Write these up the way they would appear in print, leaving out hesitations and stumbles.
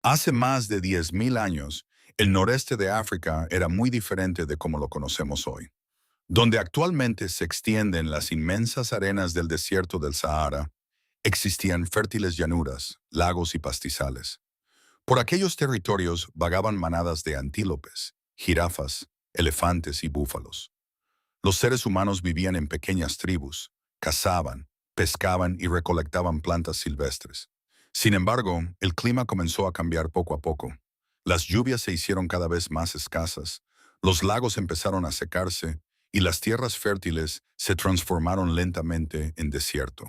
Hace más de 10.000 años, el noreste de África era muy diferente de como lo conocemos hoy. Donde actualmente se extienden las inmensas arenas del desierto del Sahara, existían fértiles llanuras, lagos y pastizales. Por aquellos territorios vagaban manadas de antílopes, jirafas, elefantes y búfalos. Los seres humanos vivían en pequeñas tribus, cazaban, pescaban y recolectaban plantas silvestres. Sin embargo, el clima comenzó a cambiar poco a poco. Las lluvias se hicieron cada vez más escasas, los lagos empezaron a secarse y las tierras fértiles se transformaron lentamente en desierto.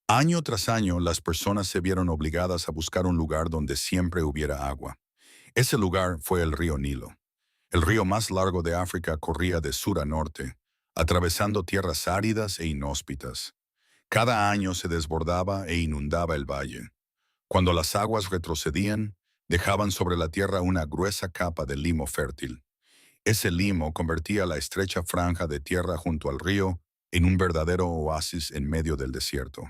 Año tras año, las personas se vieron obligadas a buscar un lugar donde siempre hubiera agua. Ese lugar fue el río Nilo. El río más largo de África corría de sur a norte, atravesando tierras áridas e inhóspitas. Cada año se desbordaba e inundaba el valle. Cuando las aguas retrocedían, dejaban sobre la tierra una gruesa capa de limo fértil. Ese limo convertía la estrecha franja de tierra junto al río en un verdadero oasis en medio del desierto.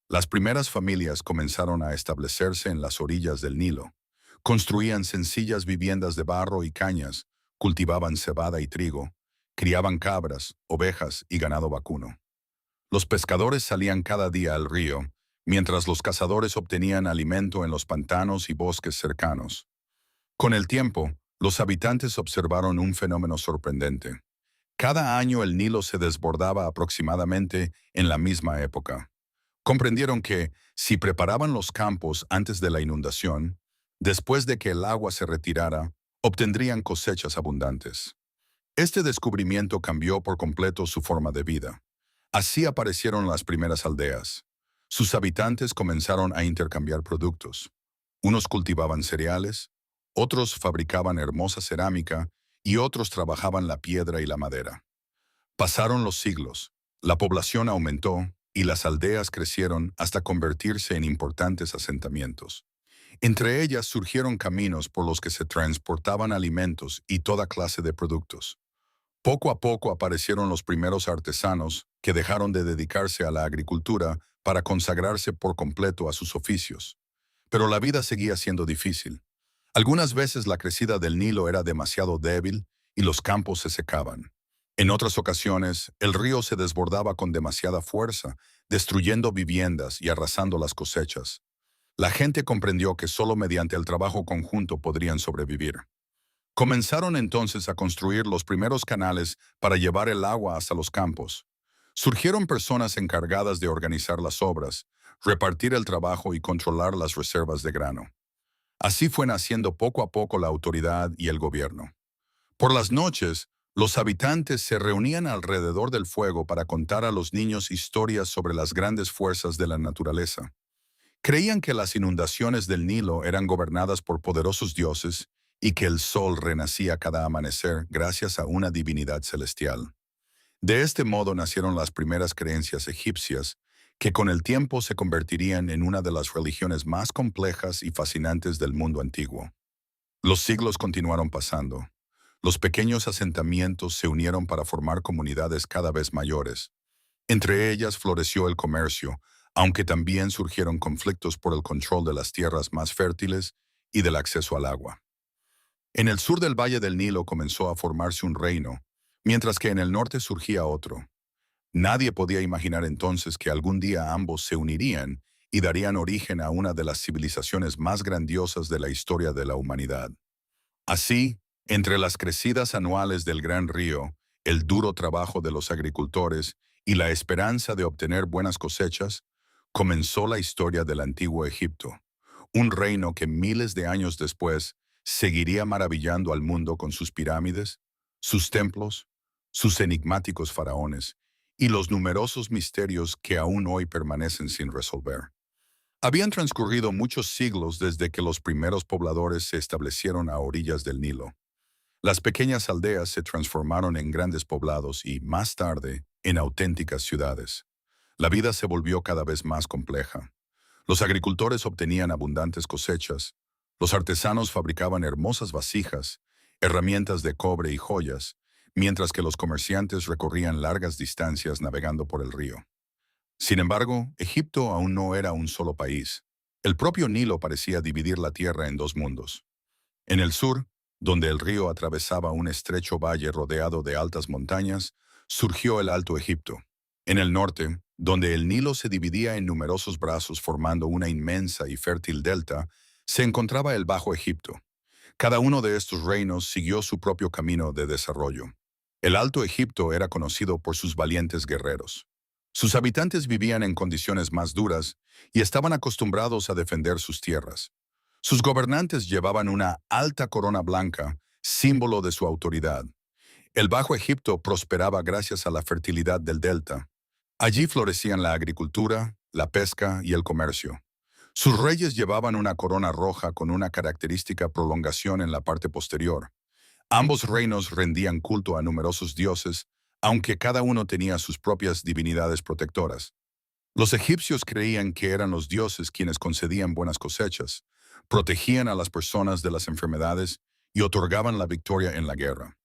Las primeras familias comenzaron a establecerse en las orillas del Nilo. Construían sencillas viviendas de barro y cañas, cultivaban cebada y trigo, criaban cabras, ovejas y ganado vacuno. Los pescadores salían cada día al río, mientras los cazadores obtenían alimento en los pantanos y bosques cercanos. Con el tiempo, los habitantes observaron un fenómeno sorprendente. Cada año el Nilo se desbordaba aproximadamente en la misma época. Comprendieron que, si preparaban los campos antes de la inundación, después de que el agua se retirara, obtendrían cosechas abundantes. Este descubrimiento cambió por completo su forma de vida. Así aparecieron las primeras aldeas. Sus habitantes comenzaron a intercambiar productos. Unos cultivaban cereales, otros fabricaban hermosa cerámica y otros trabajaban la piedra y la madera. Pasaron los siglos, la población aumentó y las aldeas crecieron hasta convertirse en importantes asentamientos. Entre ellas surgieron caminos por los que se transportaban alimentos y toda clase de productos. Poco a poco aparecieron los primeros artesanos que dejaron de dedicarse a la agricultura para consagrarse por completo a sus oficios. Pero la vida seguía siendo difícil. Algunas veces la crecida del Nilo era demasiado débil y los campos se secaban. En otras ocasiones, el río se desbordaba con demasiada fuerza, destruyendo viviendas y arrasando las cosechas. La gente comprendió que solo mediante el trabajo conjunto podrían sobrevivir. Comenzaron entonces a construir los primeros canales para llevar el agua hasta los campos. Surgieron personas encargadas de organizar las obras, repartir el trabajo y controlar las reservas de grano. Así fue naciendo poco a poco la autoridad y el gobierno. Por las noches, los habitantes se reunían alrededor del fuego para contar a los niños historias sobre las grandes fuerzas de la naturaleza. Creían que las inundaciones del Nilo eran gobernadas por poderosos dioses y que el sol renacía cada amanecer gracias a una divinidad celestial. De este modo nacieron las primeras creencias egipcias, que con el tiempo se convertirían en una de las religiones más complejas y fascinantes del mundo antiguo. Los siglos continuaron pasando. Los pequeños asentamientos se unieron para formar comunidades cada vez mayores. Entre ellas floreció el comercio, aunque también surgieron conflictos por el control de las tierras más fértiles y del acceso al agua. En el sur del Valle del Nilo comenzó a formarse un reino, mientras que en el norte surgía otro. Nadie podía imaginar entonces que algún día ambos se unirían y darían origen a una de las civilizaciones más grandiosas de la historia de la humanidad. Así, entre las crecidas anuales del gran río, el duro trabajo de los agricultores y la esperanza de obtener buenas cosechas, comenzó la historia del antiguo Egipto, un reino que miles de años después seguiría maravillando al mundo con sus pirámides, sus templos, sus enigmáticos faraones y los numerosos misterios que aún hoy permanecen sin resolver. Habían transcurrido muchos siglos desde que los primeros pobladores se establecieron a orillas del Nilo. Las pequeñas aldeas se transformaron en grandes poblados y, más tarde, en auténticas ciudades. La vida se volvió cada vez más compleja. Los agricultores obtenían abundantes cosechas, los artesanos fabricaban hermosas vasijas, herramientas de cobre y joyas, mientras que los comerciantes recorrían largas distancias navegando por el río. Sin embargo, Egipto aún no era un solo país. El propio Nilo parecía dividir la tierra en dos mundos. En el sur, donde el río atravesaba un estrecho valle rodeado de altas montañas, surgió el Alto Egipto. En el norte, donde el Nilo se dividía en numerosos brazos formando una inmensa y fértil delta, se encontraba el Bajo Egipto. Cada uno de estos reinos siguió su propio camino de desarrollo. El Alto Egipto era conocido por sus valientes guerreros. Sus habitantes vivían en condiciones más duras y estaban acostumbrados a defender sus tierras. Sus gobernantes llevaban una alta corona blanca, símbolo de su autoridad. El Bajo Egipto prosperaba gracias a la fertilidad del delta. Allí florecían la agricultura, la pesca y el comercio. Sus reyes llevaban una corona roja con una característica prolongación en la parte posterior. Ambos reinos rendían culto a numerosos dioses, aunque cada uno tenía sus propias divinidades protectoras. Los egipcios creían que eran los dioses quienes concedían buenas cosechas, protegían a las personas de las enfermedades y otorgaban la victoria en la guerra.